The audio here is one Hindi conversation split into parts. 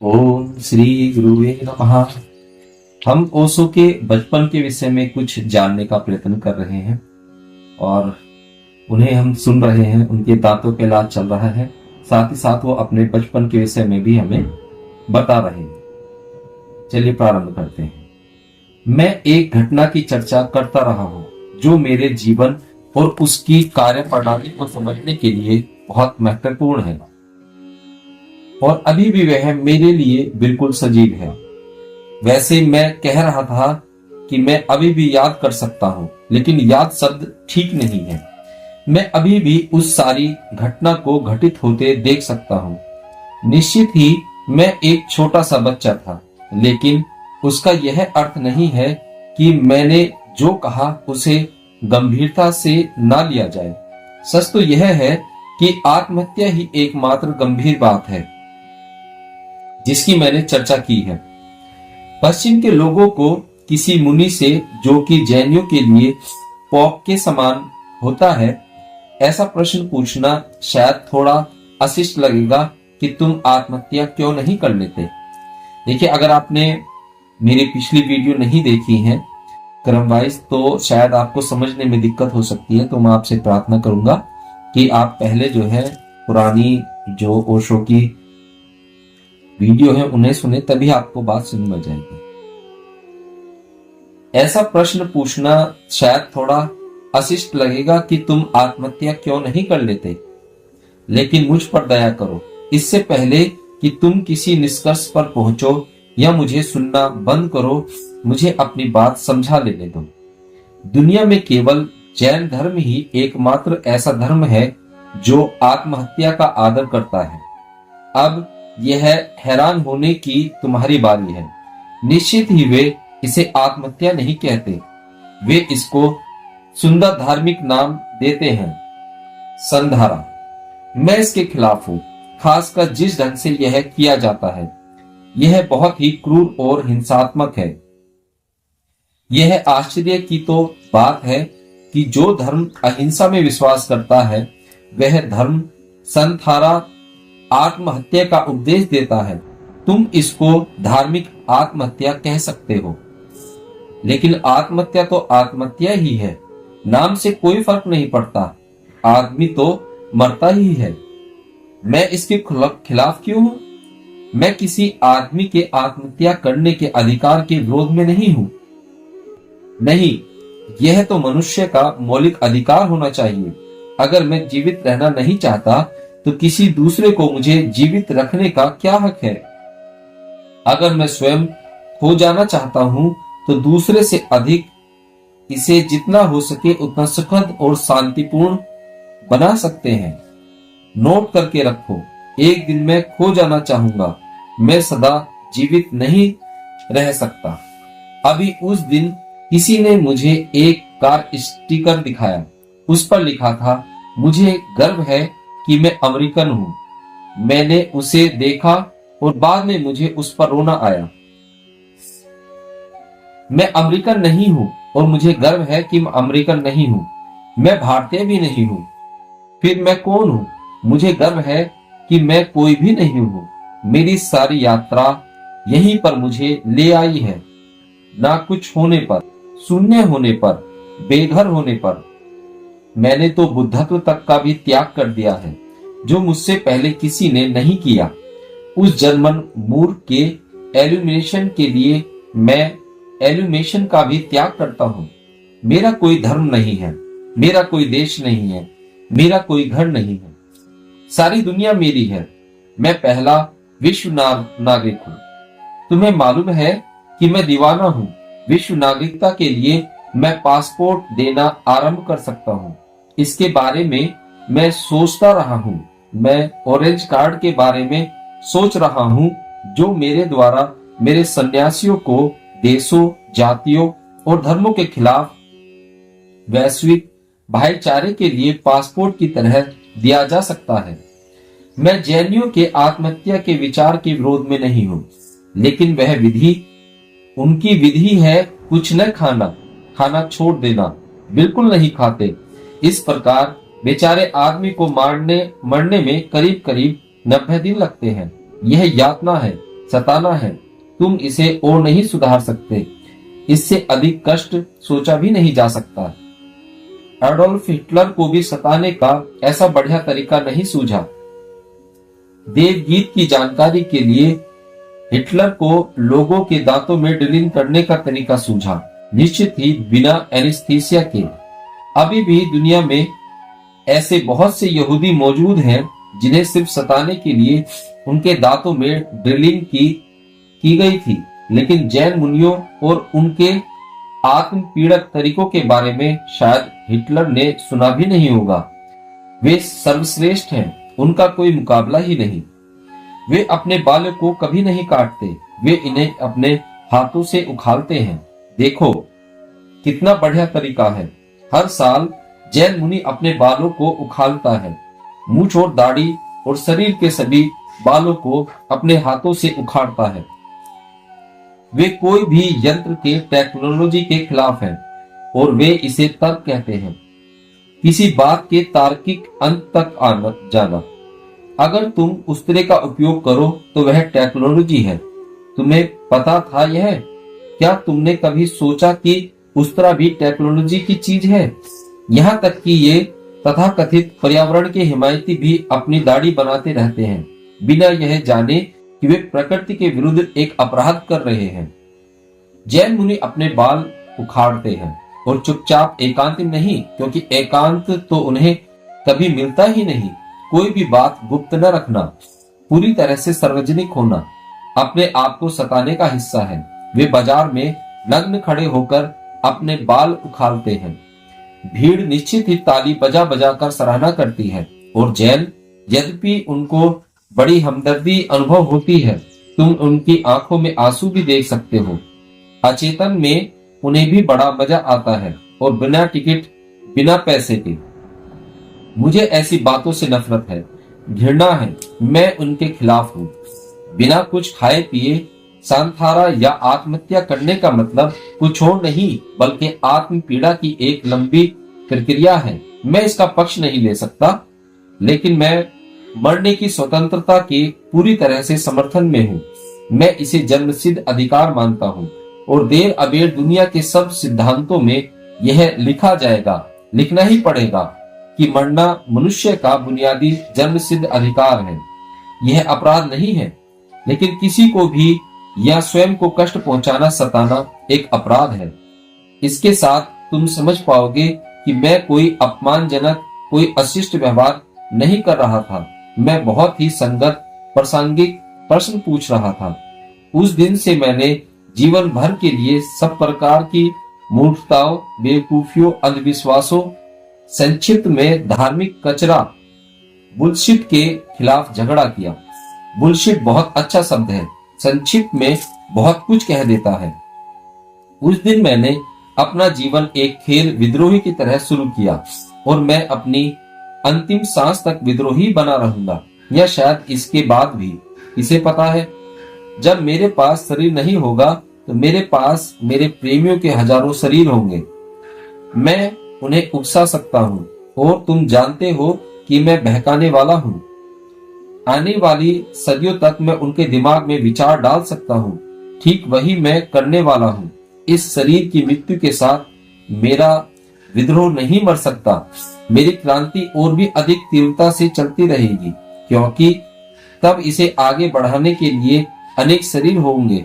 ओम श्री गुरुवे नमः। हम ओशो के बचपन के विषय में कुछ जानने का प्रयत्न कर रहे हैं और उन्हें हम सुन रहे हैं। उनके दांतों पे इलाज चल रहा है, साथ ही साथ वो अपने बचपन के विषय में भी हमें बता रहे हैं। चलिए प्रारंभ करते हैं। मैं एक घटना की चर्चा करता रहा हूँ जो मेरे जीवन और उसकी कार्य प्रणाली को समझने के लिए बहुत महत्वपूर्ण है और अभी भी वह मेरे लिए बिल्कुल सजीव है। वैसे मैं कह रहा था कि मैं अभी भी याद कर सकता हूँ, लेकिन याद शब्द ठीक नहीं है। मैं अभी भी उस सारी घटना को घटित होते देख सकता हूँ। निश्चित ही मैं एक छोटा सा बच्चा था, लेकिन उसका यह अर्थ नहीं है कि मैंने जो कहा उसे गंभीरता से ना लिया जाए। सच तो यह है कि आत्महत्या ही एकमात्र गंभीर बात है जिसकी मैंने चर्चा की है। पश्चिम के लोगों को किसी मुनि से, जो कि जैनियों के लिए पॉप के समान होता है, ऐसा प्रश्न पूछना शायद थोड़ा अशिष्ट लगेगा कि तुम आत्महत्या क्यों नहीं कर लेते। देखिए, अगर आपने मेरी पिछली वीडियो नहीं देखी है क्रमवाइज, तो शायद आपको समझने में दिक्कत हो सकती है। तो मैं आपसे प्रार्थना करूंगा कि आप पहले जो है पुरानी जो ओशो की वीडियो है उन्हें सुने, तभी आपको बात समझ में जाएगी। ऐसा प्रश्न पूछना शायद थोड़ा अशिष्ट लगेगा कि तुम आत्महत्या क्यों नहीं कर लेते, लेकिन मुझ पर दया करो। इससे पहले कि तुम किसी निष्कर्ष पर पहुंचो या मुझे सुनना बंद करो, मुझे अपनी बात समझा लेने दो। दुनिया में केवल जैन धर्म ही एकमात्र ऐसा धर्म है जो आत्महत्या का आदर करता है। अब यह हैरान होने की तुम्हारी बारी है। निश्चित ही वे इसे आत्महत्या नहीं कहते, वे इसको सुंदर धार्मिक नाम देते हैं, संधारा। मैं इसके खिलाफ हूं, खासकर जिस ढंग से यह किया जाता है। यह बहुत ही क्रूर और हिंसात्मक है। यह आश्चर्य की तो बात है कि जो धर्म अहिंसा में विश्वास करता है, वह धर्म संधारा आत्महत्या का उपदेश देता है। तुम इसको धार्मिक आत्महत्या कह सकते हो, लेकिन आत्महत्या तो आत्महत्या ही है। नाम से कोई फर्क नहीं पड़ता, आदमी तो मरता ही है। मैं इसके खिलाफ क्यों हूं? मैं किसी आदमी के आत्महत्या करने के अधिकार के विरोध में नहीं हूं। नहीं, यह तो मनुष्य का मौलिक अधिकार होना चाहिए। अगर मैं जीवित रहना नहीं चाहता तो किसी दूसरे को मुझे जीवित रखने का क्या हक है? अगर मैं स्वयं खो जाना चाहता हूं तो दूसरे से अधिक इसे जितना हो सके उतना सुखद और शांतिपूर्ण बना सकते हैं। नोट करके रखो, एक दिन मैं खो जाना चाहूंगा, मैं सदा जीवित नहीं रह सकता। अभी उस दिन किसी ने मुझे एक कार स्टिकर दिखाया, उस पर लिखा था, मुझे गर्व है कि मैं अमेरिकन हूं। मैंने उसे देखा और बाद में मुझे उस पर रोना आया। मैं अमेरिकन नहीं हूं और मुझे गर्व है कि मैं अमेरिकन नहीं हूं। मैं भारतीय भी नहीं हूं। फिर मैं कौन हूं? मुझे गर्व है कि मैं कोई भी नहीं हूं। मेरी सारी यात्रा यहीं पर मुझे ले आई है। ना कुछ होने पर, शून्य होने पर, बेघर होने पर। मैंने तो बुद्धत्व तक का भी त्याग कर दिया है, जो मुझसे पहले किसी ने नहीं किया। उस जर्मन मूर्ख के एल्यूमिनेशन के लिए मैं एल्यूमिनेशन का भी त्याग करता हूँ। मेरा कोई धर्म नहीं है, मेरा कोई देश नहीं है, मेरा कोई घर नहीं है। सारी दुनिया मेरी है। मैं पहला विश्व नागरिक हूँ। तुम्हें मालूम है कि मैं दीवाना हूँ। विश्व नागरिकता के लिए मैं पासपोर्ट देना आरंभ कर सकता हूँ। इसके बारे में मैं सोचता रहा हूँ। मैं ऑरेंज कार्ड के बारे में सोच रहा हूँ, जो मेरे द्वारा मेरे सन्यासियों को देशों, जातियों और धर्मों के खिलाफ वैश्विक भाईचारे के लिए पासपोर्ट की तरह दिया जा सकता है। मैं जैनियों के आत्महत्या के विचार के विरोध में नहीं हूँ, लेकिन वह विधि, उनकी विधि है कुछ न खाना, खाना छोड़ देना। बिल्कुल नहीं खाते। इस प्रकार बेचारे आदमी को मरने में करीब करीब 90 दिन लगते हैं। यह यातना है, सताना है। तुम इसे और नहीं सुधार सकते। इससे अधिक कष्ट सोचा भी नहीं जा सकता। एडोल्फ हिटलर को भी सताने का ऐसा बढ़िया तरीका नहीं सूझा। देवगीत की जानकारी के लिए हिटलर को लोगों के दांतों में ड्रिलिंग करने का तरीका सूझा, निश्चित ही बिना एनेस्थीसिया के। अभी भी दुनिया में ऐसे बहुत से यहूदी मौजूद हैं जिन्हें सिर्फ सताने के लिए उनके दांतों में ड्रिलिंग की गई थी, लेकिन जैन मुनियों और उनके आत्म पीड़क तरीकों के बारे में शायद हिटलर ने सुना भी नहीं होगा। वे सर्वश्रेष्ठ हैं, उनका कोई मुकाबला ही नहीं। वे अपने बालों को कभी नहीं काटते, वे इन्हें अपने हाथों से उखालते हैं। देखो कितना बढ़िया तरीका है। हर साल जैन मुनि अपने बालों को उखालता है। मूंछ और दाढ़ी और शरीर के सभी बालों को अपने हाथों से उखाड़ता है। वे कोई भी यंत्र के टेक्नोलॉजी के खिलाफ हैं और वे इसे तर्क कहते हैं, किसी बात के तार्किक अंत तक आना जाना। अगर तुम उस तरह का उपयोग करो तो वह टेक्नोलॉजी है। तुम्हें पता था यह? क्या तुमने कभी सोचा कि उस तरह भी टेक्नोलॉजी की चीज है? यहाँ तक कि ये तथाकथित पर्यावरण के हिमायती भी अपनी दाढ़ी बनाते रहते हैं, बिना यह जाने कि वे प्रकृति के विरुद्ध एक अपराध कर रहे हैं। जैन मुनि अपने बाल उखाड़ते हैं और चुपचाप, एकांत नहीं, क्योंकि एकांत तो उन्हें कभी मिलता ही नहीं। कोई भी बात गुप्त न रखना, पूरी तरह से सार्वजनिक होना अपने आप को सताने का हिस्सा है। वे बाजार में नग्न खड़े होकर अपने बाल उखाड़ते हैं। भीड़ निश्चित ही ताली बजा बजा कर सराहना करती है और जैन, यद्यपि उनको बड़ी हमदर्दी अनुभव होती है, तुम उनकी आंखों में आंसू भी देख सकते हो। अचेतन में उन्हें भी बड़ा मजा आता है और बिना टिकट, बिना पैसे के। मुझे ऐसी बातों से नफरत है, घृणा है, मैं उनके खिलाफ हूँ। बिना कुछ खाए पिए सांथारा या आत्महत्या करने का मतलब कुछ और नहीं बल्कि आत्म पीड़ा की एक लंबी प्रक्रिया है। मैं इसका पक्ष नहीं ले सकता, लेकिन मैं मरने की स्वतंत्रता के पूरी तरह से समर्थन में हूँ। मैं इसे जन्मसिद्ध अधिकार मानता हूँ और देर अबेर दुनिया के सब सिद्धांतों में यह लिखा जाएगा, लिखना ही पड़ेगा कि मरना मनुष्य का बुनियादी जन्मसिद्ध अधिकार है। यह अपराध नहीं है, लेकिन किसी को भी या स्वयं को कष्ट पहुंचाना, सताना एक अपराध है। इसके साथ तुम समझ पाओगे कि मैं कोई अपमानजनक, कोई अशिष्ट व्यवहार नहीं कर रहा था। मैं बहुत ही संगत, प्रासंगिक प्रश्न पूछ रहा था। उस दिन से मैंने जीवन भर के लिए सब प्रकार की मूर्खताओं, बेवकूफियों, अंधविश्वासों, संक्षिप्त में धार्मिक कचरा, बुलशिट के खिलाफ झगड़ा किया। बुलशिट बहुत अच्छा शब्द है, संक्षिप्त में बहुत कुछ कह देता है। उस दिन मैंने अपना जीवन एक खेल विद्रोही की तरह शुरू किया और मैं अपनी अंतिम सांस तक विद्रोही बना रहूंगा, या शायद इसके बाद भी। इसे पता है, जब मेरे पास शरीर नहीं होगा तो मेरे पास मेरे प्रेमियों के हजारों शरीर होंगे। मैं उन्हें उकसा सकता हूँ और तुम जानते हो कि मैं बहकाने वाला हूँ। आने वाली सदियों तक मैं उनके दिमाग में विचार डाल सकता हूँ। ठीक वही मैं करने वाला हूँ। इस शरीर की मृत्यु के साथ मेरा विद्रोह नहीं मर सकता। मेरी क्रांति और भी अधिक तीव्रता से चलती रहेगी, क्योंकि तब इसे आगे बढ़ाने के लिए अनेक शरीर होंगे,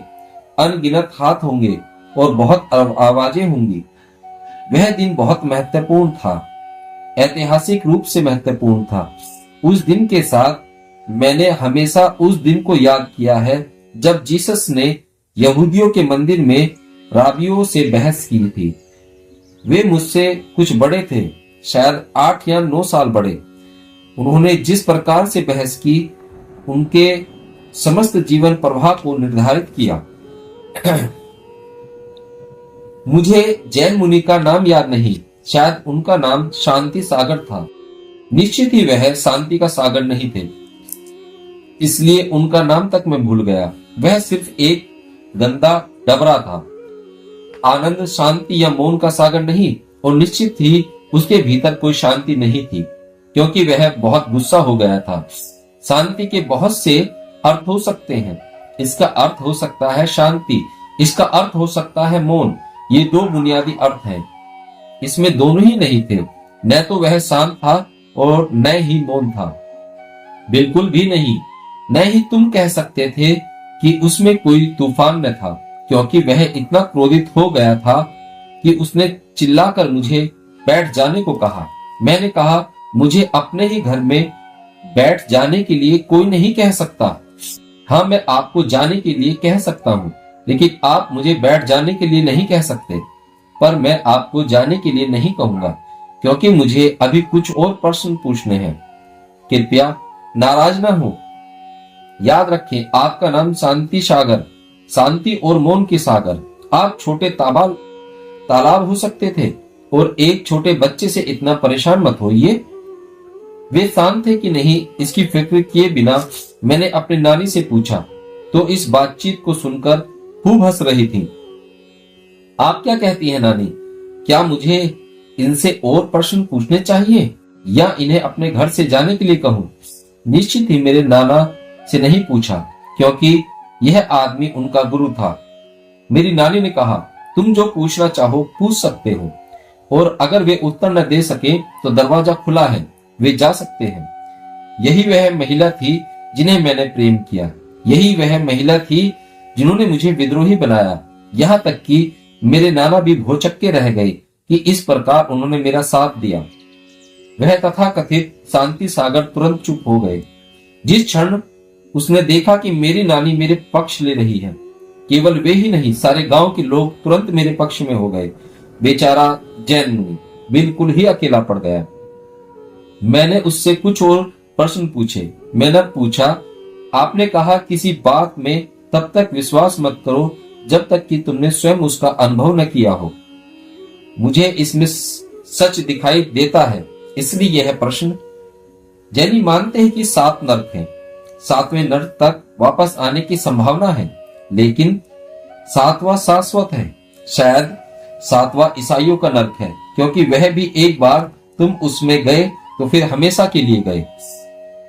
अनगिनत हाथ होंगे और बहुत आवाजें होंगी। वह दिन बहुत महत्वपूर्ण था, ऐतिहासिक रूप से महत्वपूर्ण था। उस दिन के साथ मैंने हमेशा उस दिन को याद किया है जब जीसस ने यहूदियों के मंदिर में राबियों से बहस की थी। वे मुझसे कुछ बड़े थे, शायद 8 या 9 साल बड़े। उन्होंने जिस प्रकार से बहस की, उनके समस्त जीवन प्रवाह को निर्धारित किया। मुझे जैन मुनि का नाम याद नहीं, शायद उनका नाम शांति सागर था। निश्चित ही वह शांति का सागर नहीं थे, इसलिए उनका नाम तक मैं भूल गया। वह सिर्फ एक गंदा डबरा था, आनंद, शांति या मौन का सागर नहीं। और निश्चित ही उसके भीतर कोई शांति नहीं थी, क्योंकि वह बहुत गुस्सा हो गया था। शांति के बहुत से अर्थ हो सकते हैं। इसका अर्थ हो सकता है शांति, इसका अर्थ हो सकता है मौन। ये दो बुनियादी अर्थ हैं। इसमें दोनों ही नहीं थे। न तो वह शांत था और न ही मौन था। बिल्कुल भी नहीं। न ही तुम कह सकते थे कि उसमें कोई तूफान न था, क्योंकि वह इतना क्रोधित हो गया था कि उसने चिल्लाकर मुझे बैठ जाने को कहा। मैंने कहा, मुझे अपने ही घर में बैठ जाने के लिए कोई नहीं कह सकता। हाँ, मैं आपको जाने के लिए कह सकता हूँ, लेकिन आप मुझे बैठ जाने के लिए नहीं कह सकते। पर मैं आपको जाने के लिए नहीं कहूंगा, क्योंकि मुझे अभी कुछ और प्रश्न पूछने हैं। कृपया नाराज ना हो। याद रखें, आपका नाम शांति सागर, शांति और मौन के सागर। आप छोटे तालाब हो सकते थे, और एक छोटे बच्चे से इतना परेशान मत होइए। वे शांत थे कि नहीं, इसकी फिक्र किए बिना मैंने अपनी नानी से पूछा, तो इस बातचीत को सुनकर खूब हंस रही थी। आप क्या कहती हैं नानी? क्या मुझे इनसे और प्रश्न पूछने चाहिए या इन्हें अपने घर से जाने के लिए कहूं? निश्चित ही मेरे नाना से नहीं पूछा, क्योंकि यह आदमी उनका गुरु था। मेरी नानी ने कहा, तुम जो पूछना चाहो पूछ सकते हो, और अगर वे उत्तर न दे सके तो दरवाजा खुला है, वे जा सकते हैं। यही वह महिला थी जिन्हें मैंने प्रेम किया। यही वह महिला थी जिन्होंने मुझे विद्रोही बनाया। यहाँ तक कि मेरे नाना भी भौचक्के रह गए कि इस प्रकार उन्होंने मेरा साथ दिया। वह तथाकथित शांति सागर तुरंत चुप हो गए। जिस क्षण उसने देखा कि मेरी नानी मेरे पक्ष ले रही है, केवल वे ही नहीं, सारे गांव के लोग तुरंत मेरे पक्ष में हो गए। बेचारा जैन मुनि बिल्कुल ही अकेला पड़ गया। मैंने उससे कुछ और प्रश्न पूछे। मैंने पूछा, आपने कहा किसी बात में तब तक विश्वास मत करो जब तक कि तुमने स्वयं उसका अनुभव न किया हो। मुझे इसमें सच दिखाई देता है, इसलिए यह प्रश्न। जैनी मानते हैं कि 7 नरक हैं। 7वें नरक तक वापस आने की संभावना है, लेकिन 7वां शाश्वत है। शायद 7वां ईसाइयों का नरक है, क्योंकि वह भी एक बार तुम उसमें गए तो फिर हमेशा के लिए गए।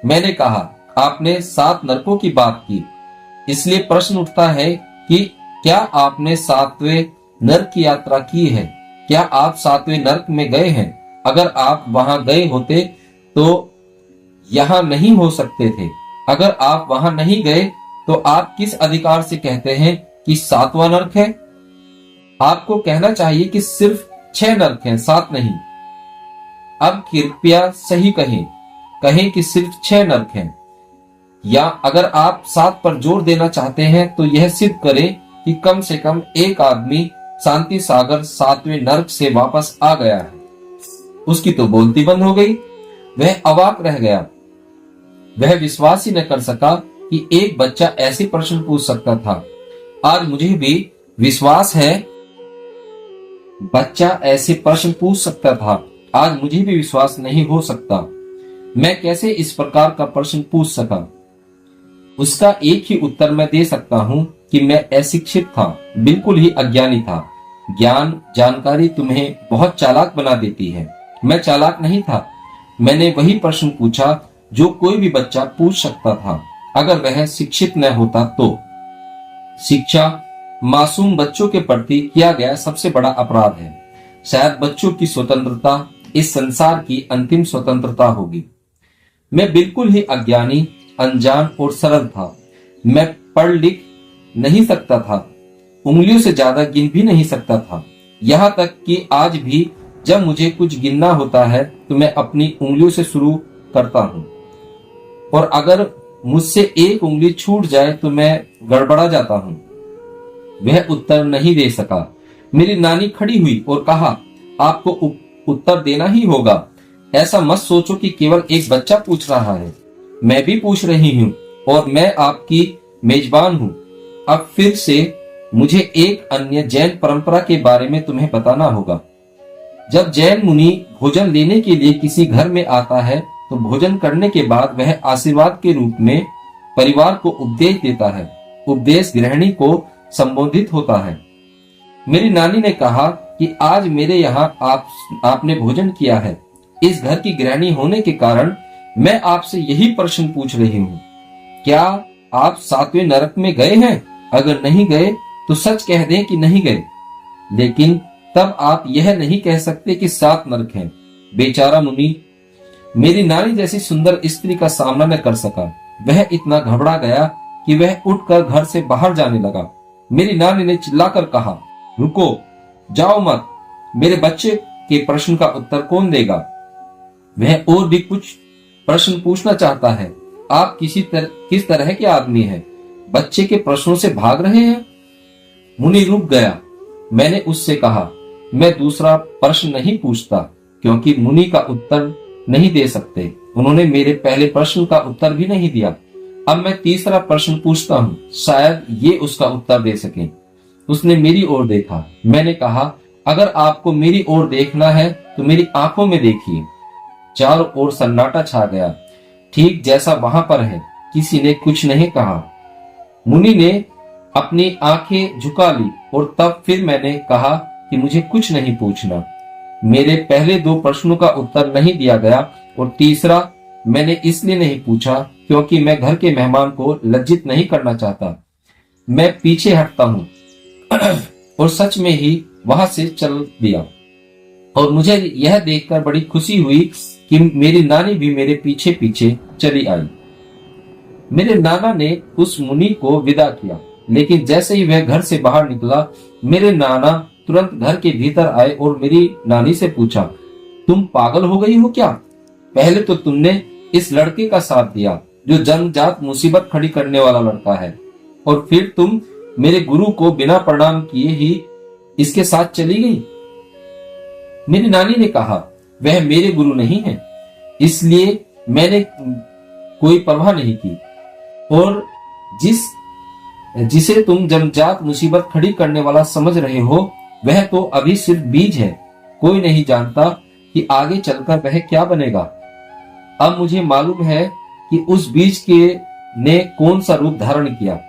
मैंने कहा, आपने 7 नरकों की बात की, इसलिए प्रश्न उठता है कि क्या आपने 7वें नरक की यात्रा की है? क्या आप 7वें नरक में गए हैं? अगर आप वहां गए होते तो यहां नहीं हो सकते थे। अगर आप वहां नहीं गए तो आप किस अधिकार से कहते हैं कि 7वां नरक है? आपको कहना चाहिए कि सिर्फ 6 नरक हैं, 7 नहीं। अब कृपया सही कहें कि सिर्फ 6 नरक हैं। या अगर आप 7 पर जोर देना चाहते हैं तो यह सिद्ध करें कि कम से कम एक आदमी शांति सागर 7वें नरक से वापस आ गया है। उसकी तो बोलती बंद हो गई। वह अवाक रह गया। वह विश्वास ही न कर सका कि एक बच्चा ऐसे प्रश्न पूछ सकता था। आज मुझे भी विश्वास है बच्चा ऐसे प्रश्न पूछ सकता था। आज मुझे भी विश्वास नहीं हो सकता। मैं कैसे इस प्रकार का प्रश्न पूछ सका? उसका एक ही उत्तर मैं दे सकता हूं कि मैं अशिक्षित था, बिल्कुल ही अज्ञानी था। ज्ञान, जानकारी तुम्हें बहुत चालाक बना देती है। मैं चालाक नहीं था। मैंने वही प्रश्न पूछा जो कोई भी बच्चा पूछ सकता था, अगर वह शिक्षित न होता तो। शिक्षा मासूम बच्चों के प्रति किया गया सबसे बड़ा अपराध है। शायद बच्चों की स्वतंत्रता इस संसार की अंतिम स्वतंत्रता होगी। मैं बिल्कुल ही अज्ञानी, अनजान और सरल था। मैं पढ़ लिख नहीं सकता था, उंगलियों से ज्यादा गिन भी नहीं सकता था। यहाँ तक कि आज भी जब मुझे कुछ गिनना होता है तो मैं अपनी उंगलियों से शुरू करता हूँ, और अगर मुझसे एक उंगली छूट जाए तो मैं गड़बड़ा जाता हूँ। वह उत्तर नहीं दे सका। मेरी नानी खड़ी हुई और कहा, आपको उत्तर देना ही होगा। ऐसा मत सोचो कि केवल एक बच्चा पूछ रहा है। मैं भी पूछ रही हूँ और मैं आपकी मेजबान हूँ। अब फिर से मुझे एक अन्य जैन परंपरा के बारे में तुम्हें बताना होगा। जब जैन मुनि भोजन लेने के लिए किसी घर में आता है तो भोजन करने के बाद वह आशीर्वाद के रूप में परिवार को उपदेश देता है। उपदेश गृहिणी को संबोधित होता है। मेरी नानी ने कहा कि आज मेरे यहाँ आपने भोजन किया है। इस घर की गृहिणी होने के कारण मैं आपसे यही प्रश्न पूछ रही हूँ, क्या आप 7वें नरक में गए हैं? अगर नहीं गए तो सच कह दें कि नहीं गए, लेकिन तब आप यह नहीं कह सकते कि 7 नरक हैं। बेचारा मुनि मेरी नानी जैसी सुंदर स्त्री का सामना न कर सका। वह इतना घबरा गया कि वह उठकर घर से बाहर जाने लगा। मेरी नानी ने चिल्लाकर कहा, रुको, जाओ मत। मेरे बच्चे के प्रश्न का उत्तर कौन देगा? वह और भी कुछ प्रश्न पूछना चाहता है। आप किस तरह के आदमी हैं? बच्चे के प्रश्नों से भाग रहे हैं। मुनि रुक गया। मैंने उससे कहा, मैं दूसरा प्रश्न नहीं पूछता, क्योंकि मुनि का उत्तर नहीं दे सकते। उन्होंने मेरे पहले प्रश्न का उत्तर भी नहीं दिया। अब मैं तीसरा प्रश्न पूछता हूँ, शायद ये उसका उत्तर दे सके। उसने मेरी ओर देखा। मैंने कहा, अगर आपको मेरी ओर देखना है तो मेरी आंखों में देखिए। चारों ओर सन्नाटा छा गया, ठीक जैसा वहां पर है। किसी ने कुछ नहीं कहा। मुनि ने अपनी आंखें झुका ली और तब फिर मैंने कहा कि मुझे कुछ नहीं पूछना। मेरे पहले 2 प्रश्नों का उत्तर नहीं दिया गया और तीसरा मैंने इसलिए नहीं पूछा क्योंकि मैं घर के मेहमान को लज्जित नहीं करना चाहता। मैं पीछे हटता हूँ और सच में ही वहां से चल दिया। और मुझे यह देखकर बड़ी खुशी हुई कि मेरी नानी भी मेरे पीछे पीछे चली आई। मेरे नाना ने उस मुनि को विदा किया, लेकिन जैसे ही वह घर से बाहर निकला, मेरे नाना तुरंत घर के भीतर आए और मेरी नानी से पूछा, तुम पागल हो गई हो क्या? पहले तो तुमने इस लड़के का साथ दिया जो जन्मजात मुसीबत खड़ी करने वाला लड़का है, और फिर तुम मेरे गुरु को बिना प्रणाम किए ही इसके साथ चली गई। मेरी नानी ने कहा, वह मेरे गुरु नहीं है, इसलिए मैंने कोई परवाह नहीं की। और जिसे तुम जन्मजात मुसीबत खड़ी करने वाला समझ रहे हो, वह तो अभी सिर्फ बीज है। कोई नहीं जानता कि आगे चलकर वह क्या बनेगा। अब मुझे मालूम है कि उस बीज के ने कौन सा रूप धारण किया।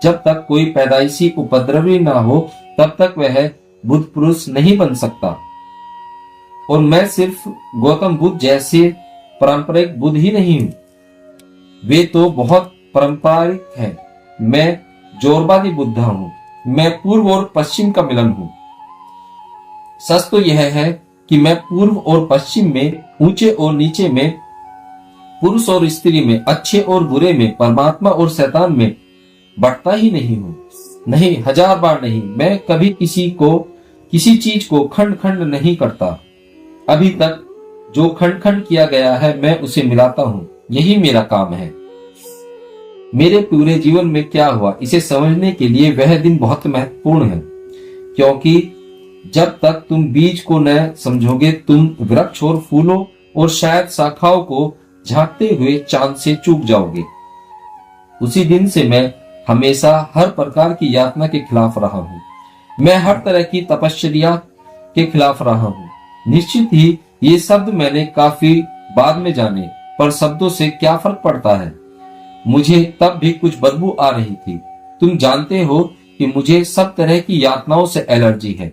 जब तक कोई पैदाइशी उपद्रवी ना हो, तब तक वह बुद्ध पुरुष नहीं बन सकता। और मैं सिर्फ गौतम बुद्ध जैसे पारंपरिक बुद्ध ही नहीं हूं, वे तो बहुत पारंपरिक हैं। मैं जोरवादी बुद्धा हूं। मैं पूर्व और पश्चिम का मिलन हूं। सच तो यह है कि मैं पूर्व और पश्चिम में, ऊंचे और नीचे में, पुरुष और स्त्री में, अच्छे और बुरे में, परमात्मा और शैतान में बढ़ता ही नहीं हूं। नहीं, 1000 बार नहीं। मैं कभी किसी चीज को खंड खंड नहीं करता। अभी तक जो खंड खंड किया गया है, मैं उसे मिलाता हूं। यही मेरा काम है। मेरे पूरे जीवन में क्या हुआ, इसे समझने के लिए वह दिन बहुत महत्वपूर्ण है, क्योंकि जब तक तुम बीज को न समझोगे, तुम वृक्ष और फूलों और शायद शाखाओं को झांकते हुए चांद से चूक जाओगे। उसी दिन से मैं हमेशा हर प्रकार की यातना के खिलाफ रहा हूं। मैं हर तरह की तपश्चर्या के खिलाफ रहा हूं। निश्चित ही ये शब्द मैंने काफी बाद में जाने, पर शब्दों से क्या फर्क पड़ता है। मुझे तब भी कुछ बदबू आ रही थी। तुम जानते हो कि मुझे सब तरह की यातनाओं से एलर्जी है।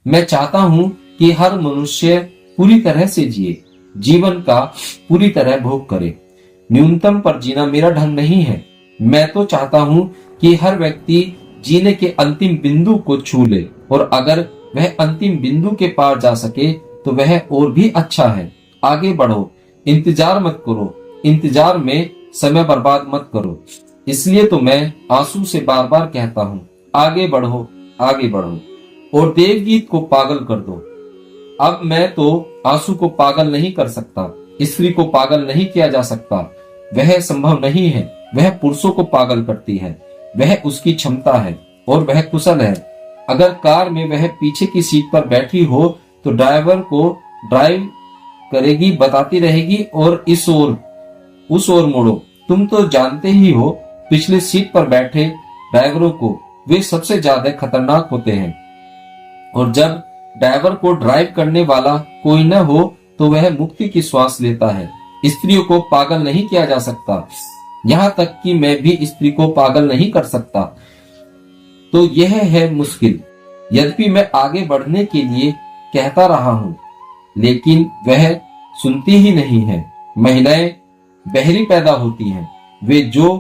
मैं चाहता हूं कि हर मनुष्य पूरी तरह से जिए, जीवन का पूरी तरह भोग करे। न्यूनतम पर जीना मेरा ढंग नहीं है। मैं तो चाहता हूं कि हर व्यक्ति जीने के अंतिम बिंदु को छू ले, और अगर वह अंतिम बिंदु के पार जा सके तो वह और भी अच्छा है। आगे बढ़ो, इंतजार मत करो, इंतजार में समय बर्बाद मत करो। इसलिए तो मैं आंसू से बार बार कहता हूँ, आगे बढ़ो, आगे बढ़ो, और देवगीत को पागल कर दो। अब मैं तो आंसू को पागल नहीं कर सकता, स्त्री को पागल नहीं किया जा सकता, वह संभव नहीं है। वह पुरुषों को पागल करती है, वह उसकी क्षमता है और वह कुशल है। अगर कार में वह पीछे की सीट पर बैठी हो तो ड्राइवर को ड्राइव करेगी, बताती रहेगी और इस ओर उस ओर मुड़ो। तुम तो जानते ही हो, पिछली सीट पर बैठे ड्राइवरों को वे सबसे ज्यादा खतरनाक होते हैं, और जब ड्राइवर को ड्राइव करने वाला कोई न हो तो वह मुक्ति की श्वास लेता है। स्त्रियों को पागल नहीं किया जा सकता, यहाँ तक कि मैं भी स्त्री को पागल नहीं कर सकता। तो यह है मुश्किल। यद्यपि मैं आगे बढ़ने के लिए कहता रहा हूं, लेकिन वह सुनती ही नहीं है। महिलाएं बहरी पैदा होती हैं। वे जो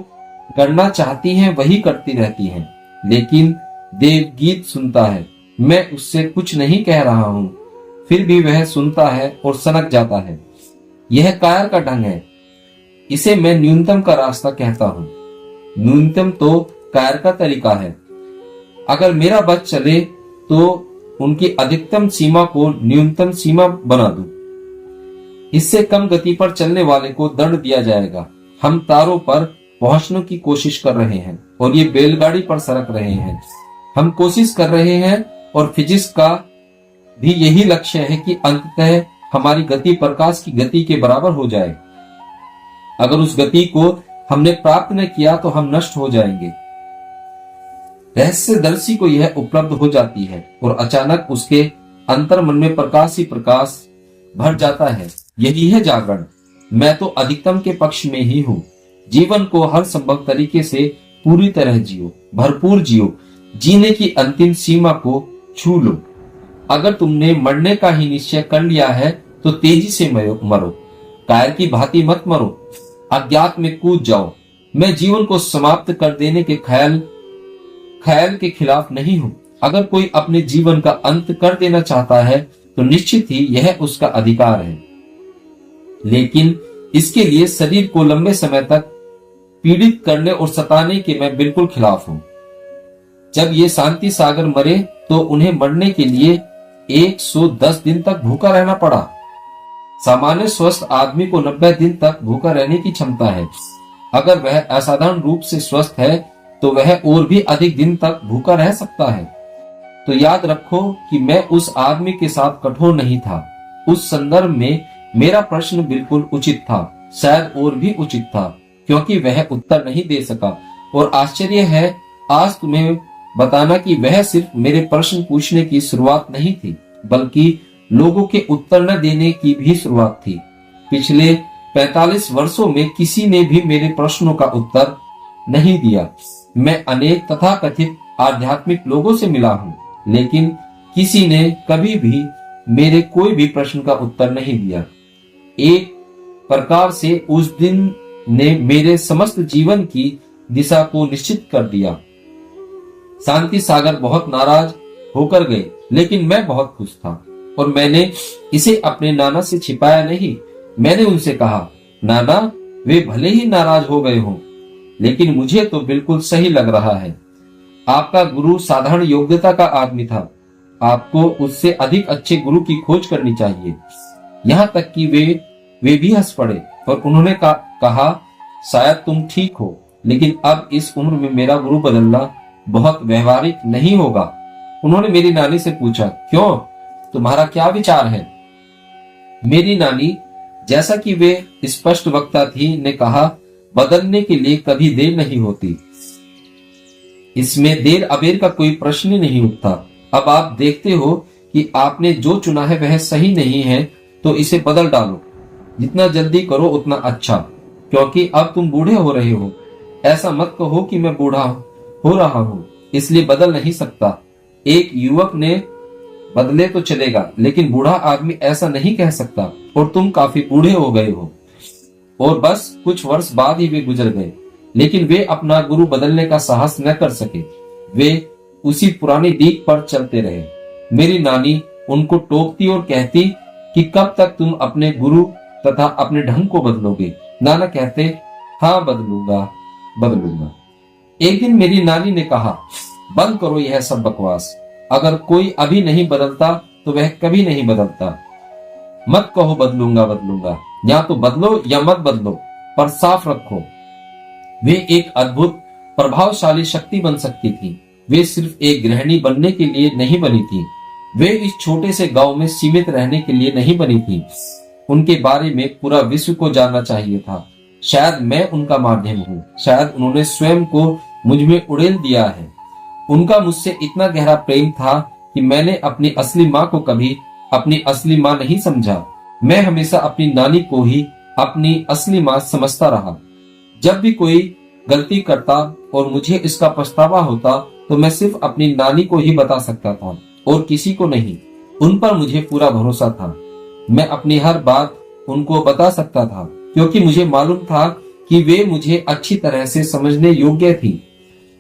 करना चाहती हैं वही करती रहती हैं। लेकिन देव गीत सुनता है, मैं उससे कुछ नहीं कह रहा हूं, फिर भी वह सुनता है और सनक जाता है। यह कायर का ढंग है। इसे मैं न्यूनतम का रास्ता कहता हूं। न्यूनतम तो कायर का तरीका है। अगर मेरा बस चले तो उनकी अधिकतम सीमा को न्यूनतम सीमा बना दूं। इससे कम गति पर चलने वाले को दंड दिया जाएगा। हम तारों पर पहुंचने की कोशिश कर रहे हैं और ये बैलगाड़ी पर सरक रहे हैं। हम कोशिश कर रहे हैं और फिजिक्स का भी यही लक्ष्य है कि अंततः हमारी गति प्रकाश की गति के बराबर हो जाए। अगर उस गति को हमने प्राप्त न किया तो हम नष्ट हो जाएंगे। रहस्यदर्शी को यह उपलब्ध हो जाती है और अचानक उसके अंतर मन में प्रकाश ही प्रकाश भर जाता है। यही है जागरण। मैं तो अधिकतम के पक्ष में ही हूँ। जीवन को हर संभव तरीके से पूरी तरह जियो, भरपूर जियो, जीने की अंतिम सीमा को छू लो। अगर तुमने मरने का ही निश्चय कर लिया है तो तेजी से मरो, कायर की भांति मत मरो, अज्ञात में कूद जाओ। मैं जीवन को समाप्त कर देने के ख्याल के खिलाफ नहीं हूं। अगर कोई अपने जीवन का अंत कर देना चाहता है तो निश्चित ही यह उसका अधिकार है, लेकिन इसके लिए शरीर को लंबे समय तक पीड़ित करने और सताने के मैं बिल्कुल खिलाफ हूं। जब ये शांति सागर मरे तो उन्हें मरने के लिए 110 दिन तक भूखा रहना पड़ा। सामान्य स्वस्थ आदमी को 90 दिन तक भूखा रहने की क्षमता है। अगर वह असाधारण रूप से स्वस्थ है तो वह और भी अधिक दिन तक भूखा रह सकता है। तो याद रखो कि मैं उस आदमी के साथ कठोर नहीं था। उस संदर्भ में मेरा प्रश्न बिल्कुल उचित था, शायद और भी उचित था, क्योंकि वह उत्तर नहीं दे सका। और आश्चर्य है आज तुम्हें बताना कि वह सिर्फ मेरे प्रश्न पूछने की शुरुआत नहीं थी, बल्कि लोगों के उत्तर न देने की भी शुरुआत थी। पिछले 45 वर्षों में किसी ने भी मेरे प्रश्नों का उत्तर नहीं दिया। मैं अनेक तथाकथित आध्यात्मिक लोगों से मिला हूं, लेकिन किसी ने कभी भी मेरे कोई भी प्रश्न का उत्तर नहीं दिया। एक प्रकार से उस दिन ने मेरे समस्त जीवन की दिशा को निश्चित कर दिया। शांति सागर बहुत नाराज होकर गए, लेकिन मैं बहुत खुश था और मैंने इसे अपने नाना से छिपाया नहीं। मैंने उनसे कहा, नाना, वे भले ही नाराज हो गए हों, लेकिन मुझे तो बिल्कुल सही लग रहा है। आपका गुरु साधारण योग्यता का आदमी था। आपको उससे अधिक अच्छे गुरु की खोज करनी चाहिए। यहाँ तक कि वे भी हंस पड़े और उन्होंने कहा, शायद तुम ठीक हो, लेकिन अब इस उम्र में मेरा गुरु बदलना बहुत व्यवहारिक नहीं होगा। उन्होंने मेरी नानी से पूछा, क्यों, तुम्हारा क्या विचार है? मेरी नानी, जैसा कि वे स्पष्ट वक्ता थी, ने कहा, बदलने के लिए कभी देर नहीं होती। इसमें देर अबेर का कोई प्रश्न ही नहीं उठता। अब आप देखते हो कि आपने जो चुना है वह सही नहीं है, तो इसे बदल डालो। जितना जल्दी करो उतना अच्छा, क्योंकि अब तुम बूढ़े हो रहे हो। ऐसा मत कहो कि मैं बूढ़ा हो रहा हूं, इसलिए बदल नहीं सकता। एक युवक ने बदले तो चलेगा, लेकिन बूढ़ा आदमी ऐसा नहीं कह सकता। और तुम काफी बूढ़े हो गए हो। और बस कुछ वर्ष बाद ही वे गुजर गए, लेकिन वे अपना गुरु बदलने का साहस न कर सके। वे उसी पुरानी दीख पर चलते रहे। मेरी नानी उनको टोकती और कहती कि कब तक तुम अपने गुरु तथा अपने ढंग को बदलोगे? नाना कहते, हाँ, बदलूंगा। एक दिन मेरी नानी ने कहा, बंद करो यह सब बकवास। अगर कोई अभी नहीं बदलता तो वह कभी नहीं बदलता। मत कहो बदलूंगा। या तो बदलो या मत बदलो, पर साफ रखो। वे एक अद्भुत प्रभावशाली शक्ति बन सकती थी। वे सिर्फ एक गृहिणी बनने के लिए नहीं बनी थी। वे इस छोटे से गांव में सीमित रहने के लिए नहीं बनी थी। उनके बारे में पूरा विश्व को जानना चाहिए था। शायद मैं उनका माध्यम हूँ। शायद उन्होंने स्वयं को मुझ में उड़ेल दिया है। उनका मुझसे इतना गहरा प्रेम था कि मैंने अपनी असली माँ को कभी अपनी असली माँ नहीं समझा। मैं हमेशा अपनी नानी को ही अपनी असली माँ समझता रहा। जब भी कोई गलती करता और मुझे इसका पछतावा होता तो मैं सिर्फ अपनी नानी को ही बता सकता था और किसी को नहीं। उन पर मुझे पूरा भरोसा था। मैं अपनी हर बात उनको बता सकता था, क्योंकि मुझे मालूम था कि वे मुझे अच्छी तरह से समझने योग्य थी।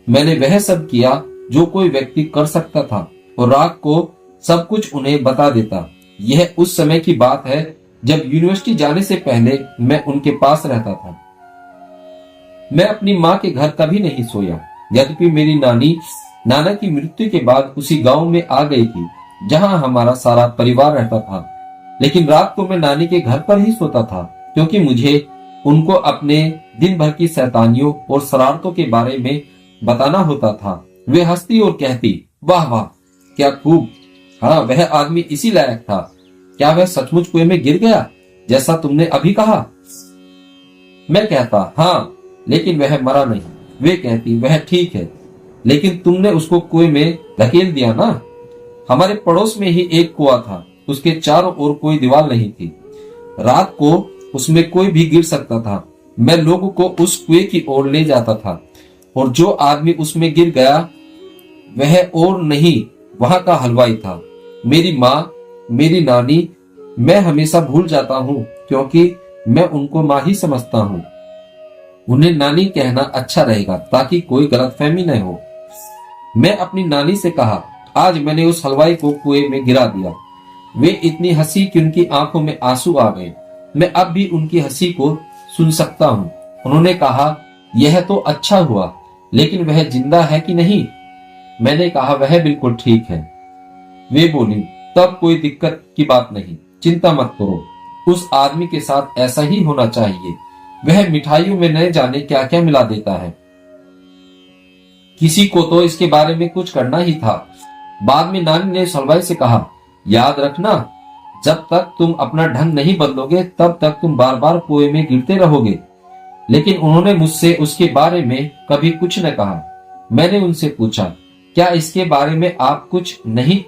मैंने वह सब किया जो कोई व्यक्ति कर सकता था और रात को सब कुछ उन्हें बता देता। यह उस समय की बात है जब यूनिवर्सिटी जाने से पहले मैं उनके पास रहता था। मैं अपनी माँ के घर कभी नहीं सोया, यद्यपि मेरी नानी नाना की मृत्यु के बाद उसी गांव में आ गई थी जहां हमारा सारा परिवार रहता था। लेकिन रात को मैं नानी के घर पर ही सोता था, क्योंकि मुझे उनको अपने दिन भर की शैतानियों और शरारतों के बारे में बताना होता था। वे हंसती और कहती, वाह वाह क्या खूब, हाँ वह आदमी इसी लायक था। क्या वह सचमुच कुएं में गिर गया जैसा तुमने अभी कहा? मैं कहता, हाँ लेकिन वह मरा नहीं। वे कहती, वह ठीक है, लेकिन तुमने उसको कुएं में धकेल दिया ना। हमारे पड़ोस में ही एक कुआं था, उसके चारों ओर कोई दीवार नहीं थी। रात को उसमें कोई भी गिर सकता था। मैं लोगों को उस कुएं की ओर ले जाता था और जो आदमी उसमें गिर गया वह और नहीं वहां का हलवाई था। मेरी माँ, मेरी नानी, मैं हमेशा भूल जाता हूँ क्योंकि मैं उनको माँ ही समझता हूँ। उन्हें नानी कहना अच्छा रहेगा ताकि कोई गलतफहमी न हो। मैं अपनी नानी से कहा, आज मैंने उस हलवाई को कुएं में गिरा दिया। वे इतनी हंसी कि उनकी आंखों में आंसू आ गए। मैं अब भी उनकी हंसी को सुन सकता हूँ। उन्होंने कहा, यह तो अच्छा हुआ, लेकिन वह जिंदा है कि नहीं? मैंने कहा, वह बिल्कुल ठीक है। वे बोली, तब कोई दिक्कत की बात नहीं, चिंता मत करो। उस आदमी के साथ ऐसा ही होना चाहिए। वह मिठाइयों में न जाने क्या क्या मिला देता है। किसी को तो इसके बारे में कुछ करना ही था। बाद में नानी ने हलवाई से कहा, याद रखना, जब तक तुम अपना ढंग नहीं बदलोगे तब तक तुम बार बार कुएं में गिरते रहोगे। लेकिन उन्होंने मुझसे उसके बारे में कभी कुछ न कहा। मैंने उनसे पूछा, क्या इसके बारे में आप कुछ नहीं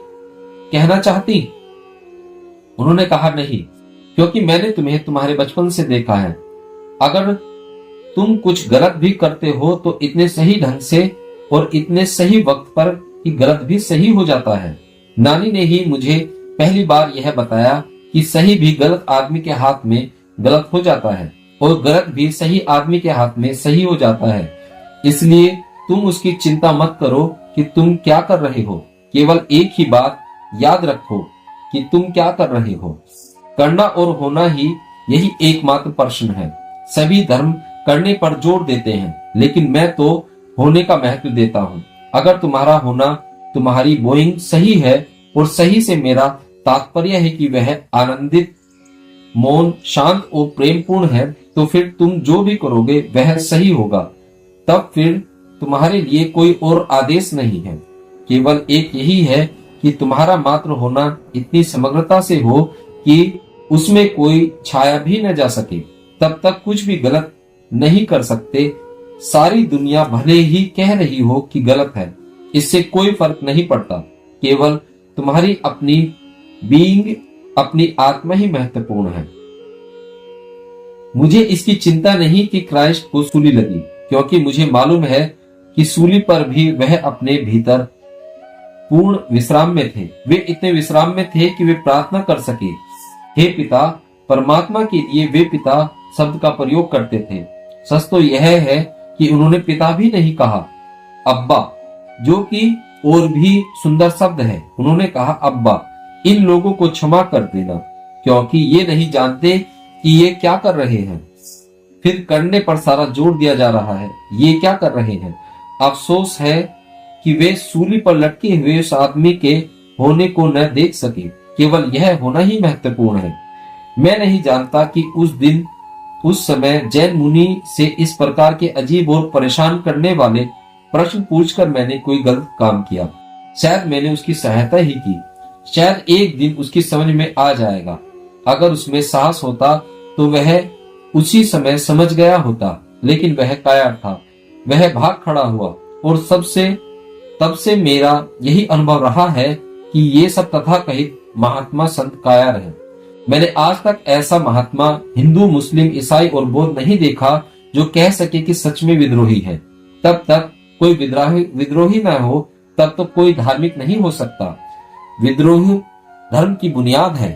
कहना चाहती? उन्होंने कहा, नहीं, क्योंकि मैंने तुम्हें तुम्हारे बचपन से देखा है। अगर तुम कुछ गलत भी करते हो तो इतने सही ढंग से और इतने सही वक्त पर कि गलत भी सही हो जाता है। नानी ने ही मुझे पहली बार यह बताया कि सही भी गलत आदमी के हाथ में गलत हो जाता है और गलत भी सही आदमी के हाथ में सही हो जाता है। इसलिए तुम उसकी चिंता मत करो कि तुम क्या कर रहे हो। केवल एक ही बात याद रखो कि तुम क्या कर रहे हो। करना और होना ही यही एकमात्र प्रश्न है। सभी धर्म करने पर जोर देते हैं, लेकिन मैं तो होने का महत्व देता हूँ। अगर तुम्हारा होना, तुम्हारी बोइंग सही है, और सही से मेरा तात्पर्य है कि वह आनंदित, मौन, शांत और प्रेमपूर्ण है, तो फिर तुम जो भी करोगे वह सही होगा। तब फिर तुम्हारे लिए कोई और आदेश नहीं है। केवल एक यही है कि तुम्हारा मात्र होना इतनी समग्रता से हो कि उसमें कोई छाया भी न जा सके। तब तक कुछ भी गलत नहीं कर सकते। सारी दुनिया भले ही कह रही हो कि गलत है, इससे कोई फर्क नहीं पड़ता। केवल तुम्हारी अपनी बीइंग, अपनी आत्मा ही महत्वपूर्ण है। मुझे इसकी चिंता नहीं कि क्राइस्ट को सूली लगी, क्योंकि मुझे मालूम है कि सूली पर भी वह अपने भीतर पूर्ण विश्राम में थे। वे इतने विश्राम में थे कि वे प्रार्थना कर सके। हे पिता, परमात्मा के लिए वे पिता शब्द का प्रयोग करते थे। सच तो यह है कि उन्होंने पिता भी नहीं कहा, अब्बा, जो कि और भी सुंदर शब्द है। उन्होंने कहा, अब्बा, इन लोगों को क्षमा कर देना, क्योंकि ये नहीं जानते कि ये क्या कर रहे हैं। फिर करने पर सारा जोर दिया जा रहा है, ये क्या कर रहे हैं। अफसोस है कि वे सूली पर लटके हुए उस आदमी के होने को न देख सके। केवल यह होना ही महत्वपूर्ण है। मैं नहीं जानता कि उस दिन, उस समय जैन मुनि से इस प्रकार के अजीब और परेशान करने वाले प्रश्न पूछकर मैंने कोई गलत काम किया। शायद मैंने उसकी सहायता ही की। शायद एक दिन उसकी समझ में आ जाएगा। अगर उसमें साहस होता तो वह उसी समय समझ गया होता, लेकिन वह कायर था। वह भाग खड़ा हुआ और तब से मेरा यही अनुभव रहा है कि ये सब तथाकथित महात्मा संत कायर हैं। मैंने आज तक ऐसा महात्मा हिंदू, मुस्लिम, ईसाई और बौद्ध नहीं देखा जो कह सके कि सच में विद्रोही है। तब तक कोई विद्रोही न हो, तब तो कोई धार्मिक नहीं हो सकता। विद्रोह धर्म की बुनियाद है।